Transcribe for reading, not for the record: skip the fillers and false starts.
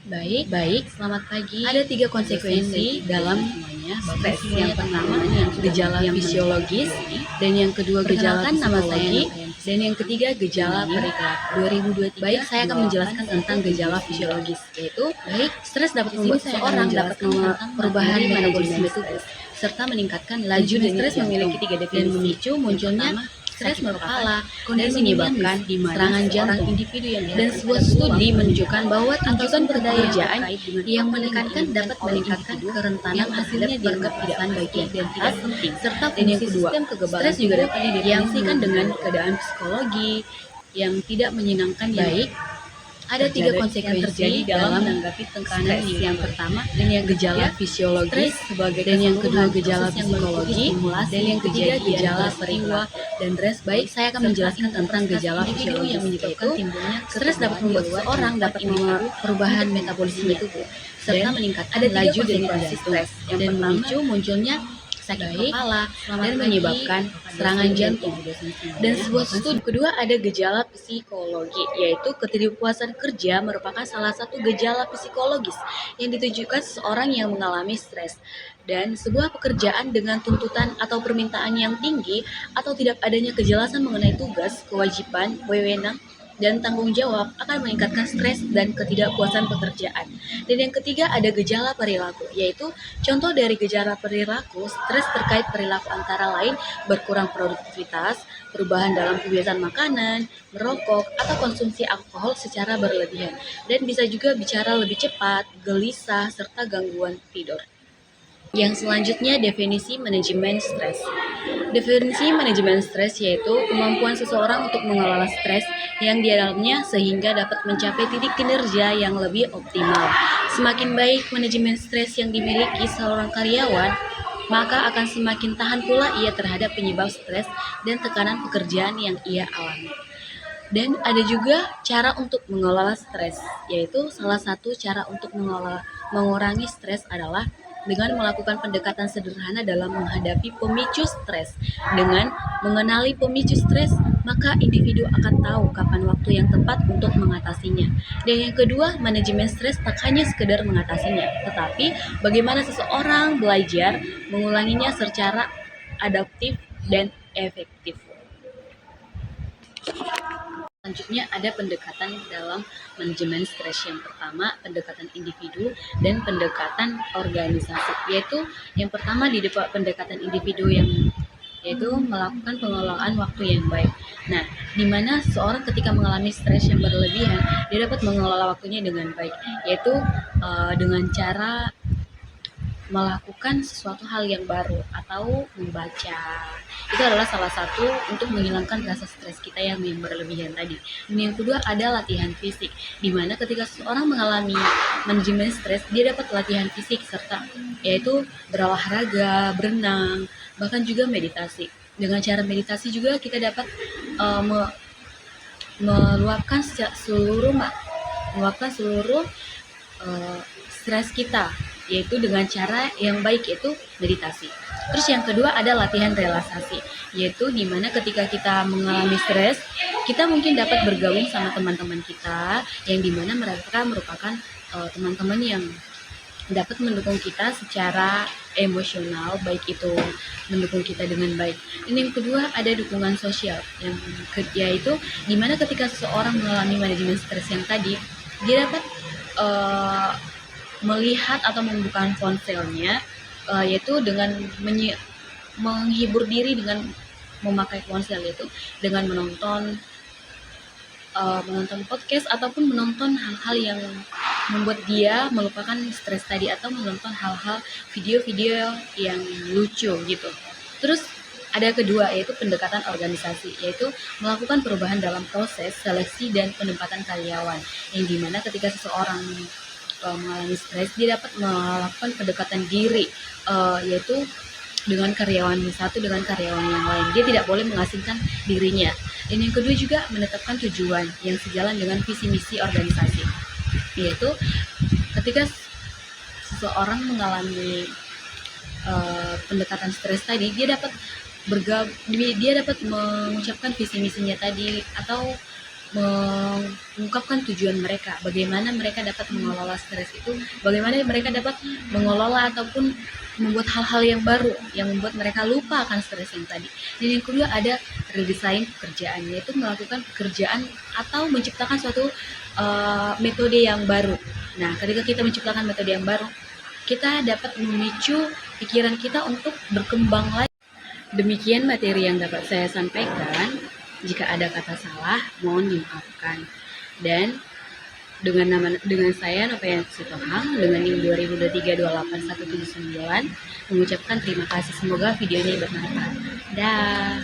Baik, selamat pagi. Ada 3 konsekuensi dalam stres. Yang pertama, gejala fisiologis, dan yang kedua gejala psikologi, dan yang ketiga gejala perilaku. 2023. Baik, saya akan menjelaskan tentang gejala fisiologis, yaitu stres dapat membuat seseorang dapat perubahan metabolisme tubuh serta meningkatkan laju dan stres memiliki 3 definisi dan memicu munculnya stres kepala dan menyebabkan serangan jantung individu yang dan sebuah studi menunjukkan bahwa tuntutan pekerjaan yang menekankan dapat meningkatkan kerentanan hasilnya dianggap tidak baik dan tidak penting serta fungsi sistem kekebalan stres juga dapat didefinisikan dengan keadaan psikologi yang tidak menyenangkan. Ada 3 konsekuensi dalam menanggapi tekanan yang pertama dan yang gejala fisiologis dan yang kedua gejala psikologi dan yang ketiga gejala perilaku dan stres. Baik, saya akan menjelaskan tentang gejala fisiologis yang menyebabkan timbulnya stres dapat membuat seseorang dapat perubahan metabolisme tubuh serta meningkatkan laju dan stres dan memicu munculnya sakit kepala dan menyebabkan serangan jantung. Dan sebuah studi kedua ada gejala psikologi, yaitu ketidakpuasan kerja merupakan salah satu gejala psikologis yang ditujukan seseorang yang mengalami stres dan sebuah pekerjaan dengan tuntutan atau permintaan yang tinggi atau tidak adanya kejelasan mengenai tugas, kewajiban, wewenang, dan tanggung jawab akan meningkatkan stres dan ketidakpuasan pekerjaan. Dan yang ketiga ada gejala perilaku, yaitu contoh dari gejala perilaku stres terkait perilaku antara lain berkurang produktivitas, perubahan dalam kebiasaan makanan, merokok, atau konsumsi alkohol secara berlebihan. Dan bisa juga bicara lebih cepat, gelisah, serta gangguan tidur. Yang selanjutnya definisi manajemen stres. Definisi manajemen stres yaitu kemampuan seseorang untuk mengelola stres yang dialaminya sehingga dapat mencapai titik kinerja yang lebih optimal. Semakin baik manajemen stres yang dimiliki seorang karyawan, maka akan semakin tahan pula ia terhadap penyebab stres dan tekanan pekerjaan yang ia alami. Dan ada juga cara untuk mengelola stres, yaitu salah satu cara untuk mengurangi stres adalah dengan melakukan pendekatan sederhana dalam menghadapi pemicu stres. Dengan mengenali pemicu stres, maka individu akan tahu kapan waktu yang tepat untuk mengatasinya. Dan yang kedua, manajemen stres tak hanya sekedar mengatasinya, tetapi bagaimana seseorang belajar mengulanginya secara adaptif dan efektif. Selanjutnya ada pendekatan dalam manajemen stres. Yang pertama, pendekatan individu dan pendekatan organisasi. Yaitu yang pertama di depan pendekatan individu yaitu melakukan pengelolaan waktu yang baik. Nah, di mana seorang ketika mengalami stres yang berlebihan, dia dapat mengelola waktunya dengan baik, yaitu dengan cara melakukan sesuatu hal yang baru atau membaca. Itu adalah salah satu untuk menghilangkan rasa stres kita yang berlebihan tadi. Dan yang kedua ada latihan fisik, di mana ketika seseorang mengalami manajemen stres, dia dapat latihan fisik serta yaitu berolahraga, berenang, bahkan juga meditasi. Dengan cara meditasi juga kita dapat meluapkan seluruh stres kita, yaitu dengan cara yang baik, yaitu meditasi. Terus yang kedua ada latihan relaksasi, yaitu dimana ketika kita mengalami stres, kita mungkin dapat bergabung sama teman-teman kita, yang dimana mereka merupakan teman-teman yang dapat mendukung kita secara emosional, baik itu mendukung kita dengan baik. Dan yang kedua ada dukungan sosial, yaitu dimana ketika seseorang mengalami manajemen stres yang tadi, dia dapat melihat atau membuka ponselnya, yaitu dengan menghibur diri dengan memakai ponsel, yaitu dengan menonton podcast ataupun menonton hal-hal yang membuat dia melupakan stres tadi, atau menonton hal-hal video-video yang lucu gitu. Terus ada kedua yaitu pendekatan organisasi, yaitu melakukan perubahan dalam proses seleksi dan penempatan karyawan, yang dimana ketika seseorang mengalami stres, dia dapat melakukan pendekatan diri, yaitu dengan karyawan satu dengan karyawan yang lain. Dia tidak boleh mengasingkan dirinya. Dan yang kedua juga menetapkan tujuan yang sejalan dengan visi misi organisasi, yaitu ketika seseorang mengalami pendekatan stres tadi, dia dapat mengucapkan visi misinya tadi, atau mengungkapkan tujuan mereka, bagaimana mereka dapat mengelola stres itu, bagaimana mereka dapat mengelola ataupun membuat hal-hal yang baru yang membuat mereka lupa akan stres yang tadi. Dan yang kedua ada redesign pekerjaan, yaitu melakukan pekerjaan atau menciptakan suatu metode yang baru. Nah, ketika kita menciptakan metode yang baru, kita dapat memicu pikiran kita untuk berkembang lagi. Demikian materi yang dapat saya sampaikan. Jika ada kata salah, mohon dimaafkan. Dan dengan saya Nopaya Sitohang dengan NIM 2023281179 mengucapkan terima kasih. Semoga video ini bermanfaat. Dah.